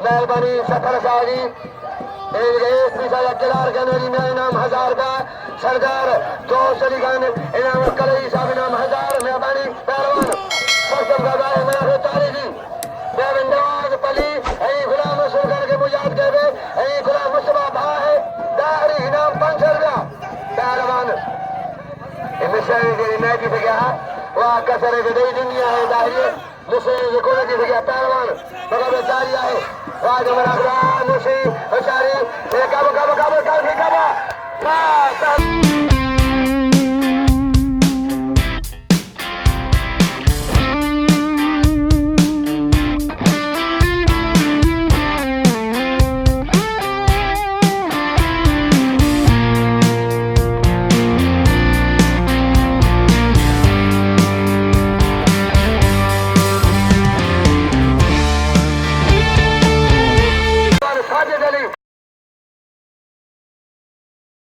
मेहरबानी सफर शाही किलार गनरी में इनाम 1000 का सरदार दोस्त अली खान इनाम कलई साहब इनाम 1000 मेहरबानी पहलवान सरसम गदा इनाम तारीखी नवाज पली गुलाम सुल्तान के मुजाहिद कहवे गुलाम मुस्तफा भा है दाहरी इनाम 500 रुपया पहलवान मिसाल के मैं की गया वहाँ कसरे के दई दुनिया है दाहरी मुझसे को की गया पहलवान मगर जारी है राज हमारा मुझे